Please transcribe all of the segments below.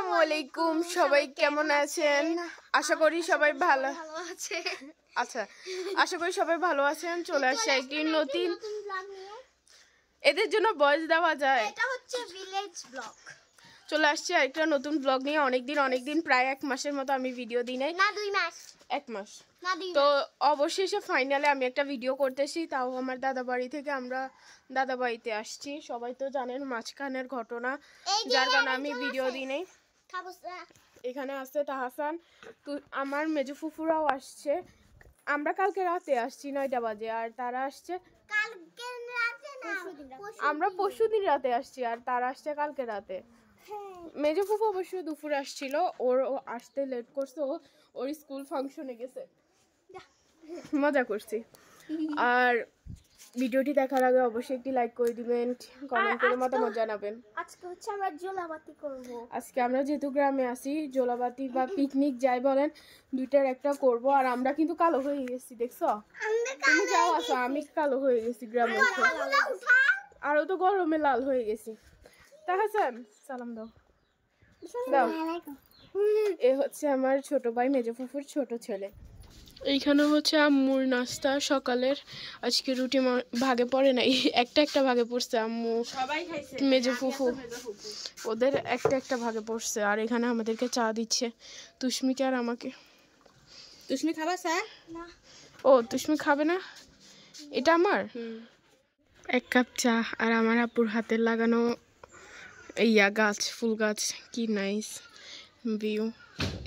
আসসালামু আলাইকুম, সবাই কেমন আছেন? আশা করি সবাই ভালো আছে। আচ্ছা, আশা করি সবাই ভালো আছেন। চলে আসছে একটি নতুন ব্লগ নিয়ে। এদের জন্য ভয়েস দেওয়া যায়, এটা হচ্ছে ভিলেজ ব্লগ। চলে আসছে একটা নতুন ব্লগ নিয়ে। অনেকদিন প্রায় 1 মাসের মতো আমি ভিডিও দিই নাই। না 2 মাস, 1 মাস না 2 মাস। তো অবশেষে ফাইনালে আমি একটা ভিডিও করতেছি, তাও আমার দাদা বাড়ি থেকে। আমরা দাদা বাড়িতে আসছি, সবাই তো জানেন মাঝখানের ঘটনা, যার কারণে আমি ভিডিও দিই নাই। এখানে আসছে তাহাসান, তো আমার মেজো ফুফুরাও আসছে। আমরা কালকে রাতে আসছি 9টা বাজে, আর তারা আসছে কালকে রাতে না, আমরা পরশুদিন রাতে আসছি, আর তারা আসছে কালকে রাতে। মেজো ফুফু অবশ্য দুপুরে আসছিল, ও আসতে লেট করছে, ওর স্কুল ফাংশনে গেছে। মজা করছি। আর ভিডিওটি দেখার আগে অবশ্যই একটি লাইক করে দিবেন, কমেন্ট করে মতামত জানাবেন। আজকে হচ্ছে আমরা জোলাবাতি করব। আজকে আমরা যেহেতু গ্রামে আছি, জোলাবাতি বা পিকনিক যাই বলেন, দুইটার একটা করব। আর আমরা কিন্তু কালো হয়ে গেছি, দেখছো? তুমি যাও আসো, আমি কালো হয়ে গেছি গ্রামে এসে। আরো তো গরমে লাল হয়ে গেছি। তাহাসান সালাম দাও। দাও। এ হচ্ছে আমার ছোট ভাই, মেজো ফুফুর ছোট ছেলে। এইখানে হচ্ছে আম্মুর নাস্তা সকালের। আজকে রুটি ভাগে পড়ে নাই, একটা ভাগে পড়ছে। আম্মু, মেজো ফুফু ওদের একটা ভাগে পড়ছে। আর এখানে আমাদেরকে চা দিচ্ছে তুষ্মিকে আর আমাকে। তুষ্মি খাবা চা? ও তুষ্মি খাবে না, এটা আমার। 1 কাপ চা আর আমার আপুর হাতের লাগানো গাছ, ফুল গাছ। কি নাইস ভিউ।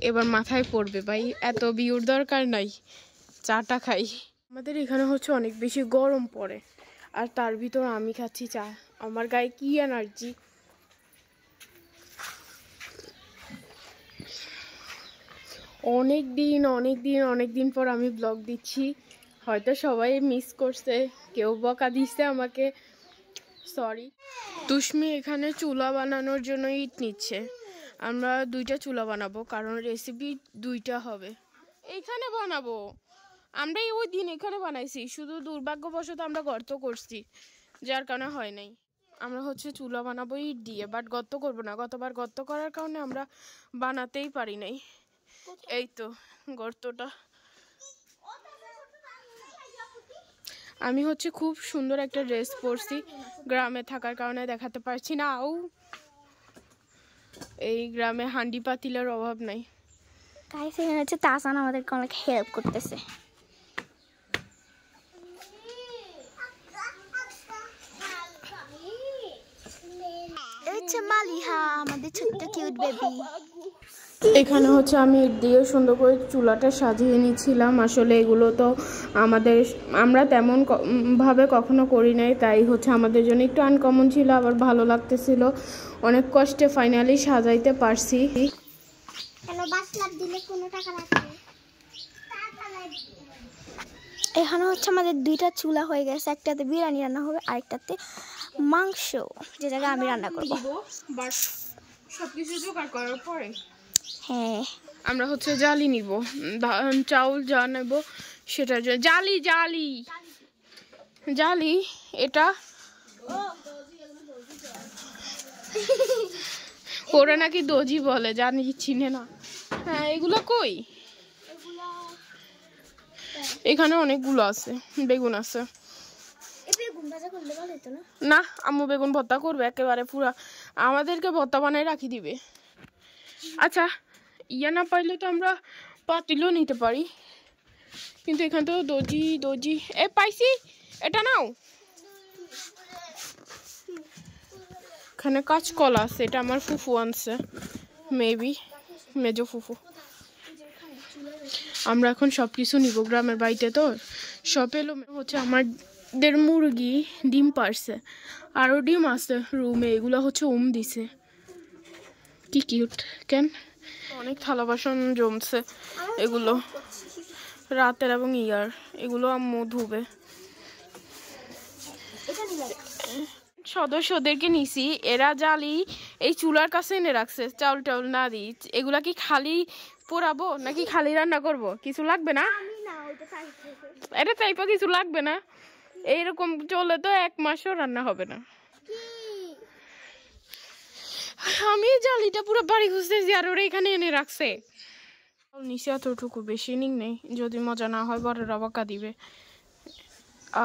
এবার মাথায় পড়বে ভাই, এত ভিউর দরকার নাই, চাটা খাই। আমাদের এখানে হচ্ছে অনেক বেশি গরম পড়ে, আর তার ভিতর আমি খাচ্ছি চা। আমার গায়ে কি এনার্জি। অনেক দিন পর আমি ব্লগ দিচ্ছি। হয়তো সবাই মিস করছে, কেউ বকা দিচ্ছে আমাকে, সরি। তুষ্মি এখানে চুলা বানানোর জন্য ইট নিচ্ছে। আমরা 2টা চুলা বানাবো, কারণ রেসিপি 2টা হবে। এইখানে বানাবো আমরা, ওই দিন এখানে বানাইছি, শুধু দুর্ভাগ্যবশত আমরা গর্ত করছি, যার কারণে হয় নাই। আমরা হচ্ছে চুলা বানাবো ইট দিয়ে, বাট গর্ত করব না। গতবার গর্ত করার কারণে আমরা বানাতেই পারি নাই। এই তো গর্তটা। আমি হচ্ছে খুব সুন্দর একটা ড্রেস পরছি, গ্রামে থাকার কারণে দেখাতে পারছি না। এই গ্রামে হান্ডি পাতিলের অভাব নাই। গাইস, এখানে হচ্ছে তাসান আমাদেরকে অনেক হেল্প করতেছে। মালিহা আমাদের ছোট্ট কিউট বেবি। এখানে হচ্ছে আমি ইট দিয়ে সুন্দর করে চুলাটা সাজিয়ে নিচ্ছিলাম। আসলে এগুলো তো আমরা তেমন ভাবে কখনো করি নাই, তাই হচ্ছে আমাদের জন্য একটু আনকমন ছিল, আবার ভালো লাগতেছিল। অনেক কষ্টে ফাইনালি সাজাইতে পারছি। এখানে হচ্ছে আমাদের 2টা চুলা হয়ে গেছে, একটাতে বিরিয়ানি রান্না হবে, আরেকটাতে মাংস, যে জায়গায় আমি রান্না করবো। সবকিছু জোগাড় করার পরে আমরা হচ্ছে জালি নিব, চাউল যা নেব সেটা। জালি এটা ওরা নাকি দজি বলে, জানি চিনে না। হ্যাঁ, এগুলো কই? এখানে অনেকগুলো আছে, বেগুন আছে। না, আম্মু বেগুন ভর্তা করবে একেবারে পুরা, আমাদেরকে ভর্তা বানায় রাখি দিবে। আচ্ছা, না পাইলে তো আমরা পাতিলও নিতে পারি, কিন্তু এখানে তো দজি পাইছি, এটা নাও। এখানে কাঁচকলা আছে, এটা আমার ফুফু আনছে, মেবি মেজো ফুফু। আমরা এখন সবকিছু নিব, গ্রামের বাড়িতে তো সব এলো। হচ্ছে আমাদের মুরগি ডিম পারছে, আরো ডিম আছে রুমে, এগুলো হচ্ছে দিছে। কি কিউট। কেন অনেক থালা বাসন জমছে, এগুলো রাতের এবং এগুলো আম্মু ধুবে। সদস্যদেরকে নিছি, এরা জালি এই চুলার কাছে এনে রাখছে, চাউল টাউল না দিই। এগুলা কি খালি পোড়াবো নাকি খালি রান্না করব? কিছু লাগবে না, এটা টাইপও কিছু লাগবে না। এইরকম চলে তো 1 মাসও রান্না হবে না। আমি জালিটা পুরো বাড়ি খুঁজতেছি আর ওরা এখানে এনে রাখছে। নিচে এতটুকু বেশি নিক নেই, যদি মজা না হয় বড়রা বকা দিবে।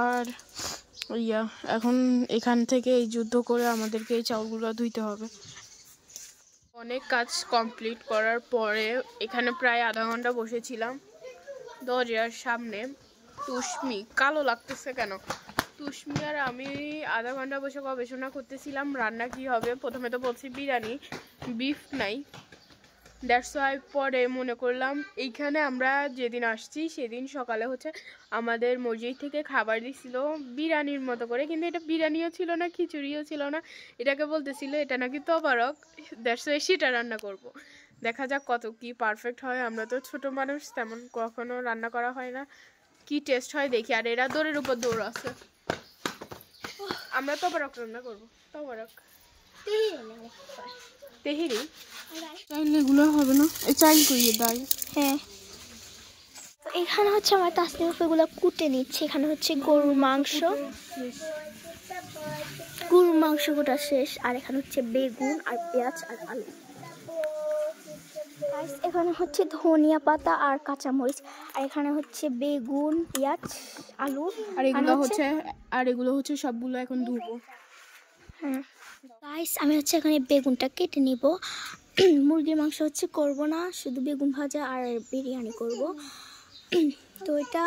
আর এখন এখান থেকে এই যুদ্ধ করে আমাদেরকে এই চাউলগুলো ধুইতে হবে। অনেক কাজ কমপ্লিট করার পরে এখানে প্রায় আধা ঘন্টা বসেছিলাম দরজার সামনে। তুষ্মি কালো লাগতেছে কেন? তুষ্মি আর আমি আধা ঘন্টা বসে গবেষণা করতেছিলাম রান্না কি হবে। প্রথমে তো বলছি বিরিয়ানি, বিফ নাই, দ্যাটস ওয়াই পরে মনে করলাম এইখানে আমরা যেদিন আসছি সেদিন সকালে হচ্ছে আমাদের মসজিদ থেকে খাবার দিছিল বিরিয়ানির মতো করে, কিন্তু এটা বিরিয়ানিও ছিল না, খিচুড়িও ছিল না, এটাকে বলতেছিল এটা নাকি তবারক। দ্যাটস ওয়াই সেটা রান্না করব। দেখা যাক কত কি পারফেক্ট হয়। আমরা তো ছোট মানুষ, তেমন কখনো রান্না করা হয় না, কি টেস্ট হয় দেখি। আর এরা দৌড়ের উপর দৌড় আছে। আমরা তবারক রান্না করবো। তবারক তেহেরি চাইলে এগুলো হবে না, এই চাইল করিয়ে দেয়। হ্যাঁ, এখানে হচ্ছে আমার তাসনিম এগুলো কুটে নিচ্ছে। এখানে হচ্ছে গরুর মাংস কুটা শেষ। আর এখানে হচ্ছে বেগুন আর পেঁয়াজ আর আলু। এখানে হচ্ছে ধনিয়া পাতা আর কাঁচামরিচ। আর এখানে হচ্ছে বেগুন, পেঁয়াজ, আলু। আর এগুলো হচ্ছে সবগুলো এখন ধুবো। হ্যাঁ গাইস, আমি হচ্ছে এখানে বেগুনটা কেটে নিব। মুরগির মাংস হচ্ছে করব না, শুধু বেগুন ভাজা আর বিরিয়ানি করব। তো এটা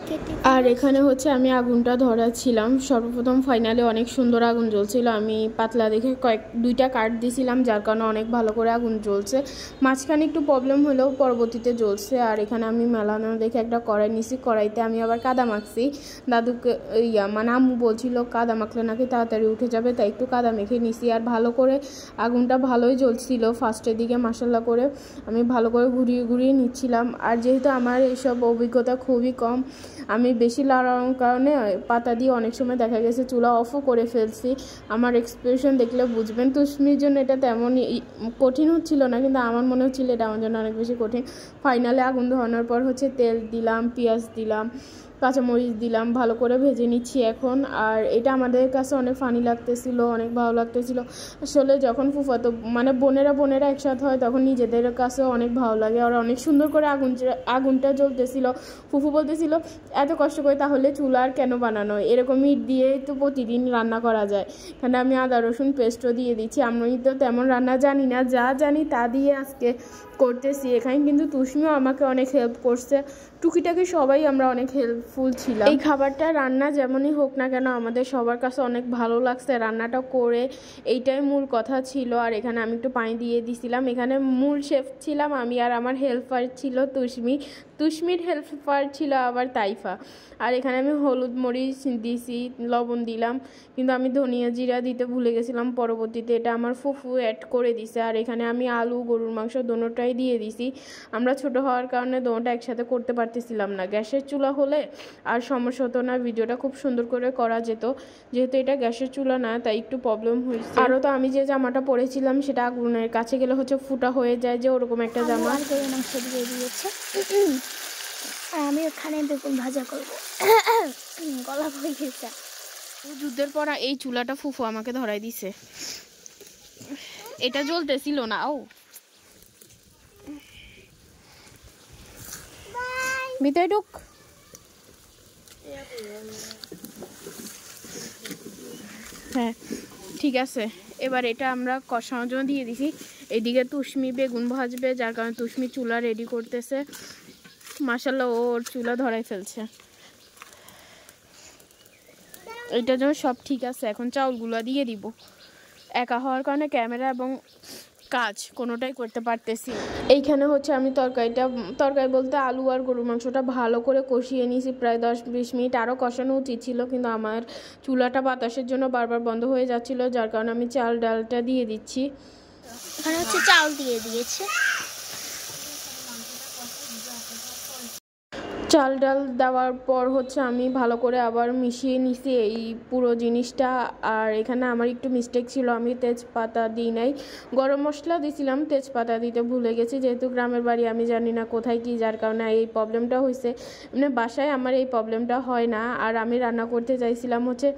কেটে আর এখানে হচ্ছে আমি আগুনটা ধরাচ্ছিলাম সর্বপ্রথম। ফাইনালি অনেক সুন্দর আগুন জ্বলছিল। আমি পাতলা দেখে দুইটা কাঠ দিয়েছিলাম, যার কারণে অনেক ভালো করে আগুন জ্বলছে। মাঝখানে একটু প্রবলেম হলেও পরবর্তীতে জ্বলছে। আর এখানে আমি মেলানো দেখে একটা কড়াই নিছি, কড়াইতে আমি আবার কাদা মাখছি। দাদুকে মানে আম্মু বলছিল কাদা মাখলে নাকি তাড়াতাড়ি উঠে যাবে, তাই একটু কাদা মেখে নিছি। আর ভালো করে আগুনটা ভালোই জ্বলছিল। ফার্স্টের দিকে মাসাল্লা করে আমি ভালো করে ঘুরিয়ে ঘুরিয়ে নিচ্ছিলাম। আর যেহেতু আমার এইসব অভিজ্ঞতা খুবই কম, আমি বেশি লাড়ানোর কারণে পাতা দিয়ে অনেক সময় দেখা গেছে চুলা অফও করে ফেলছি। আমার এক্সপ্রেশন দেখলে বুঝবেন। তুষ্মির জন্য এটা তেমন কঠিন হচ্ছিল না, কিন্তু আমার মনে হচ্ছিল এটা আমার জন্য অনেক বেশি কঠিন। ফাইনালে আগুন ধরানোর পর হচ্ছে তেল দিলাম, পেঁয়াজ দিলাম, কাঁচামরিচ দিলাম, ভালো করে ভেজে নিচ্ছি এখন। আর এটা আমাদের কাছে অনেক ফানি লাগতেছিল, অনেক ভালো লাগতেছিল। আসলে যখন ফুফাতো মানে বোনেরা একসাথে হয় তখন নিজেদের কাছে অনেক ভালো লাগে। আর অনেক সুন্দর করে আগুনটা জ্বলতেছিল। ফুফু বলতেছিল এত কষ্ট করে তাহলে চুলা আর কেন বানানো, এরকম ইট দিয়ে তো প্রতিদিন রান্না করা যায়। এখানে আমি আদা রসুন পেস্টও দিয়ে দিচ্ছি। আমি তো তেমন রান্না জানি না, যা জানি তা দিয়ে আজকে করতেছি। এখানে কিন্তু তুষ্মিও আমাকে অনেক হেল্প করছে, টুকিটাকি সবাই আমরা অনেক হেল্পফুল ছিলাম। এই খাবারটা রান্না যেমনই হোক না কেন আমাদের সবার কাছে অনেক ভালো লাগছে রান্নাটা করে, এইটাই মূল কথা ছিল। আর এখানে আমি একটু পানি দিয়ে দিছিলাম। এখানে মূল শেফ ছিলাম আমি, আর আমার হেল্পার ছিল তুষ্মির হেল্পার ছিল আবার তাইফা। আর এখানে আমি হলুদ মরিচ দিছি, লবণ দিলাম, কিন্তু আমি ধনিয়া জিরা দিতে ভুলে গেছিলাম পরবর্তীতে, এটা আমার ফুফু অ্যাড করে দিছে। আর এখানে আমি আলু, গরুর মাংস দোনোটাই দিয়ে দিছি। আমরা ছোট হওয়ার কারণে দোনোটা একসাথে করতে পারতেছিলাম না। গ্যাসের চুলা হলে আর সমস্যা হতো না, ভিডিওটা খুব সুন্দর করে করা যেত। যেহেতু এটা গ্যাসের চুলা না, তাই একটু প্রবলেম হয়েছে। আরও তো আমি যে জামাটা পরেছিলাম সেটা আগুনের কাছে গেলে হচ্ছে ফুটা হয়ে যায়, যে ওরকম একটা জামা। গরুর মাংস দিয়ে দিয়েছে। আর আমি ওখানে বেগুন ভাজা করবো। গলা বই গেছে। যুদ্ধের পর এই চুলাটা ফুফু আমাকে ধরাই দিছে। এটা জ্বলতেছিল না। ভিতরে ঢুক। হ্যাঁ ঠিক আছে, এবার এটা আমরা কষানোর জন্য দিয়ে দিছি। এদিকে তুষ্মি বেগুন ভাজবে, যার কারণে তুষ্মি চুলা রেডি করতেছে। মাশাআল্লাহ ওর চুলা ধরাই ফেলছে। এটার জন্য সব ঠিক আছে। এখন চাউলগুলো দিয়ে দিব। একা হওয়ার কারণে ক্যামেরা এবং কাজ কোনোটাই করতে পারতেছি। এইখানে হচ্ছে আমি তরকারি বলতে আলু আর গরুর মাংসটা ভালো করে কষিয়ে নিয়েছি প্রায় 10-20 মিনিট। আরও কষানো উচিত ছিল, কিন্তু আমার চুলাটা বাতাসের জন্য বারবার বন্ধ হয়ে যাচ্ছিল, যার কারণে আমি চাল ডালটা দিয়ে দিচ্ছি। এখানে হচ্ছে চাল দিয়ে দিয়েছে। চাল ডাল দেওয়ার পর হচ্ছে আমি ভালো করে আবার মিশিয়ে নিছি এই পুরো জিনিসটা। আর এখানে আমার একটু মিস্টেক ছিল, আমি তেজপাতা দিই নাই, গরম মশলা দিয়েছিলাম, তেজপাতা দিতে ভুলে গেছি। যেহেতু গ্রামের বাড়ি আমি জানি না কোথায় কি, যার কারণে এই প্রবলেমটা হয়েছে। মানে বাসায় আমার এই প্রবলেমটা হয় না। আর আমি রান্না করতে চাইছিলাম হচ্ছে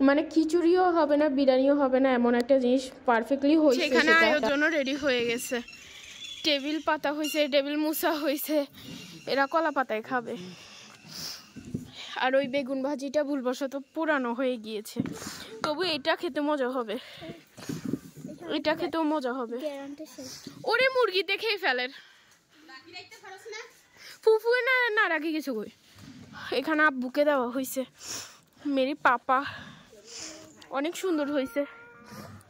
মানে খিচুড়িও হবে না, বিরিয়ানিও হবে না, এমন একটা জিনিস পারফেক্টলি হয়েছে। এখানে আয়োজনও রেডি হয়ে গেছে, টেবিল পাতা হয়েছে, টেবিল মুছা হয়েছে, এরা কলা পাতায় খাবে। আর ওই বেগুন ভাজিটা ভুলবশত পুরানো হয়ে গিয়েছে, তবু এটা খেতে মজা হবে, এটা খেতেও মজা হবে। ওরে মুরগি দেখেই ফেলের ফুফু না না রাখি কিছু কই। এখানে আব্বুকে দেওয়া হয়েছে মেরি পাপা, অনেক সুন্দর হয়েছে।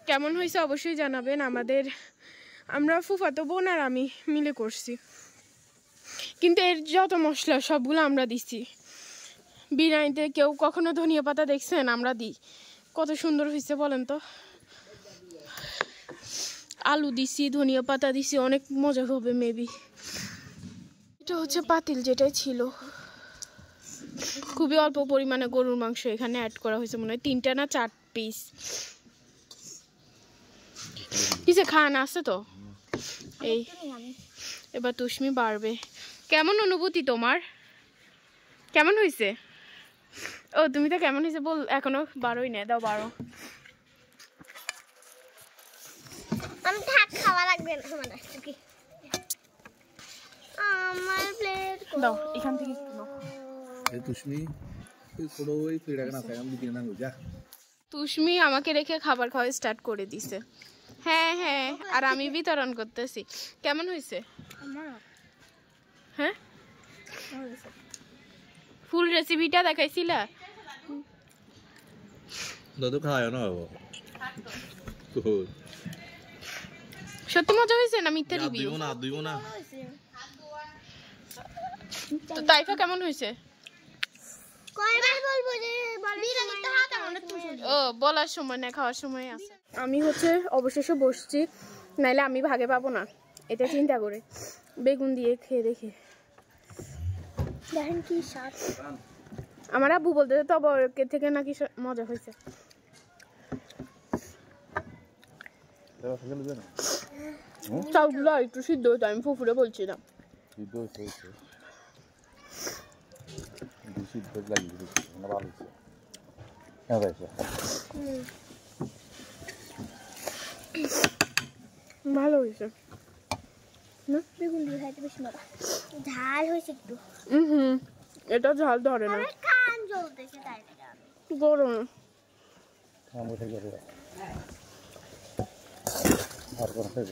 কেমন হয়েছে অবশ্যই জানাবেন। আমরা ফুফাতো বোন আর আমি মিলে করছি, কিন্তু এর যত মশলা সবগুলো আমরা দিচ্ছি। বিরিয়ানিতে কেউ কখনো ধনিয়া পাতা দেখছেন? আমরা দিই। কত সুন্দর হয়েছে বলেন তো। আলু দিছি, ধনিয়া পাতা দিছি, অনেক মজা হবে মেবি। এটা হচ্ছে পাতিল যেটাই ছিল। খুবই অল্প পরিমাণে গরুর মাংস এখানে অ্যাড করা হয়েছে, মনে হয় 3টা না 4 পিস। কিসে খান আছে তো এই। এবার তুষ্মি বাড়বে। কেমন অনুভূতি তোমার? কেমন হয়েছে? ও তুমি তো কেমন হয়েছে বল, এখনো বারোই না, দাও 12। আমি থাক, খাওয়া লাগবে না আমার আজকে। আমার প্লেট দাও এখান থেকে একটু নাও। এই তুষ্মি তুই ছোট ওই তুই রাখ না, আমি দিকে না যা। তুষ্মি আমাকে রেখে খাবার খাওয়া স্টার্ট করে দিছে। হ্যাঁ হ্যাঁ, আর আমি বিতরণ করতেছি। কেমন হয়েছে? হ্যাঁ, ফুল রেসিপিটা দেখাইছিলা? দাদু খাওয়ায় না বাবা, সত্যি মজা হয়েছে না মিথ্যা রিভিউ? দুইও না। তো তাইফা কেমন হয়েছে? কয়বার বলবো যে বিরিয়ানিটা হাত আমার তো ও বলার সময় না, খাওয়ার সময় আছে। আমি হচ্ছে অবশেষে বসছি, নাইলে আমি ভাগে পাবো না, এটা চিন্তা করে। বেগুন দিয়ে খেয়ে দেখে দেখেন কি স্বাদ। আমার আব্বু বলতে তবে থেকে নাকি মজা হয়েছে। চাউলগুলো একটু সিদ্ধ হতো, আমি ফুফুরে বলছিলাম। ভালো হয়েছে না? বেগুন দিয়ে খাইতে বেশি মজা। ঝাল হয়েছে একটু। এটা ঝাল ধরে না, কান জ্বলতেছে তাই গরম।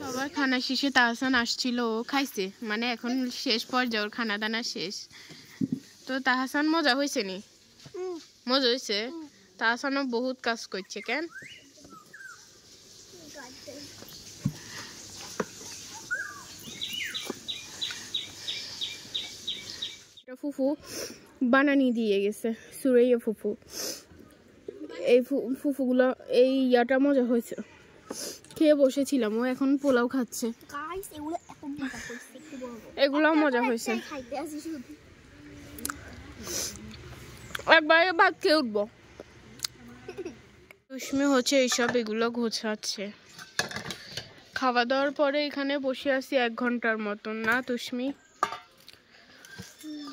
সবার খানা শেষে তাহসান আসছিল, ও খাইছে, মানে এখন শেষ পর্যায়ে ওর খানা দানা শেষ। তো তাহসান মজা হয়েছে নি? মজা হয়েছে। তাহসানও বহুত কাজ করছে কেন। ফুফু বানানি দিয়ে গেছে, সুরাইয়া ফুফু। এই ফুফুগুলো এই ইয়াটা মজা হয়েছে, খেয়ে বসেছিলাম। ও এখন পোলাও খাচ্ছে। এগুলো মজা হয়েছে। একবারে ভাত খেয়ে উঠবো। তুষ্মি হচ্ছে এইসব এগুলো গোছাচ্ছে। খাওয়া দাওয়ার পরে এখানে বসে আছি 1 ঘন্টার মতন, না তুষ্মি?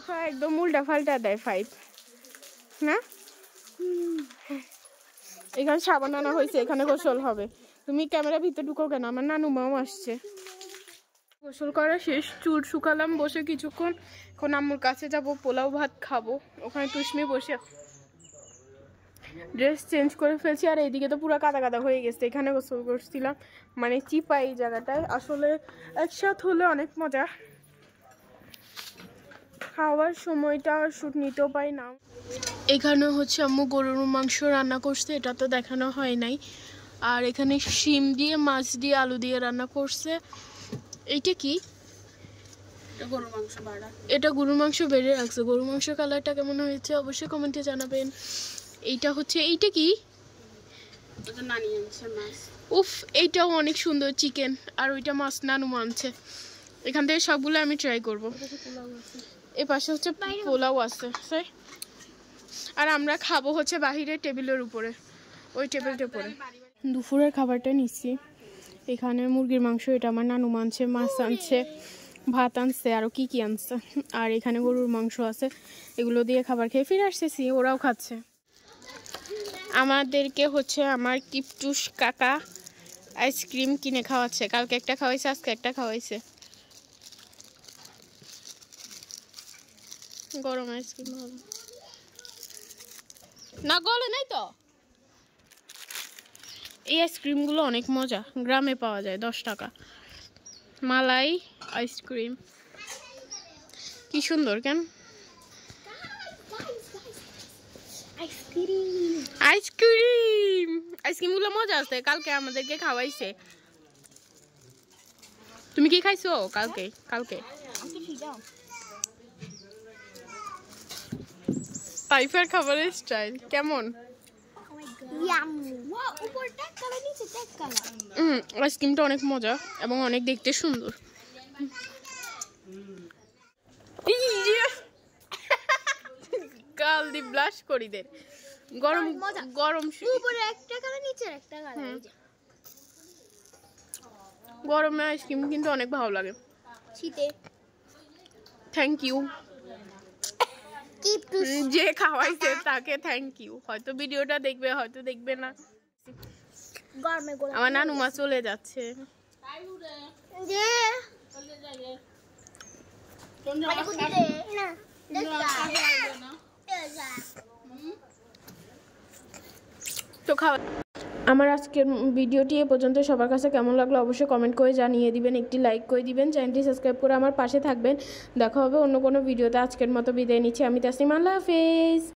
হ্যাঁ, একদম উল্টা ফাল্টা দেয় 5 না। এখানে সাবান আনা হয়েছে, এখানে গোসল হবে। তুমি ক্যামেরা ভিতরে ঢুকো কেন? আমার নানু মাও আসছে। গোসল করা শেষ, চুল শুকালাম বসে কিছুক্ষণ। এখন আম্মুর কাছে যাব, পোলাও ভাত খাবো। ওখানে তুষ্মি বসে ড্রেস চেঞ্জ করে ফেলছি। আর এইদিকে তো পুরো কাদা কাদা হয়ে গেছে। এখানে গোসল করছিলাম, মানে চিপা এই জায়গাটায়। আসলে একসাথ হলে অনেক মজা। খাওয়ার সময়টা শুট নিতেও পাই না। এখানে হচ্ছে আম্মু গরুর মাংস রান্না করছে, এটা তো দেখানো হয় নাই। আর এখানে শিম দিয়ে, মাছ দিয়ে, আলু দিয়ে রান্না করছে। এইটা কি? গরুর মাংস বাড়া। এটা গরুর মাংস বেড়ে রাখছে। গরুর মাংস কালারটা কেমন হয়েছে অবশ্যই কমেন্টে জানাবেন। এইটা হচ্ছে, এইটা কি? নানি আনছে মাছ। উফ, এইটাও অনেক সুন্দর চিকেন। আর ওইটা মাছ নানু আনছে। এখান থেকে সবগুলো আমি ট্রাই করবো। এই পাশে হচ্ছে পোলাও আছে। আর আমরা খাবো হচ্ছে বাহিরের টেবিলের উপরে, ওই টেবিলটার উপরে। দুপুরের খাবারটা নিচ্ছি। এখানে মুরগির মাংস, এটা আমার নানু আনছে, মাছ আনছে, ভাত আনছে, আরও কি কি আনছে। আর এখানে গরুর মাংস আছে। এগুলো দিয়ে খাবার খেয়ে ফিরে আসতেছি, ওরাও খাচ্ছে। আমাদেরকে হচ্ছে আমার কিপটুস কাকা আইসক্রিম কিনে খাওয়াচ্ছে। কালকে একটা খাওয়াইছে, আজকে একটা খাওয়াইছে। গরম আইসক্রিম হবে না, গলে নাই তো। এই আইসক্রিমগুলো অনেক মজা, গ্রামে পাওয়া যায় 10 টাকা। মালাই আইসক্রিম কি সুন্দর, কেন আইসক্রিম আইসক্রিমগুলো মজা আছে, কালকে আমাদেরকে খাওয়াইছে। তুমি কি খাইছো কালকে? তাইফার খাবারের স্টাইল কেমন? আইসক্রিমটা অনেক মজা এবং অনেক দেখতে সুন্দর। গাল দি ব্লাশ করি দে, গরম গরম গরমে আইসক্রিম কিন্তু অনেক ভালো লাগে শীতে। থ্যাংক ইউ যে খাওয়াইছে তাকে, থ্যাংক ইউ। হয়তো ভিডিওটা দেখবে, হয়তো দেখবে না। আমার নানু মা চলে যাচ্ছে। তো খাওয়া আমার আজকের ভিডিওটি এ পর্যন্ত। সবার কাছে কেমন লাগলো অবশ্যই কমেন্ট করে জানিয়ে দিবেন, একটি লাইক করে দিবেন, চ্যানেলটি সাবস্ক্রাইব করে আমার পাশে থাকবেন। দেখা হবে অন্য কোনো ভিডিওতে। আজকের মতো বিদায় নিচ্ছি আমি, তাসনিম। আল্লাহ হাফেজ।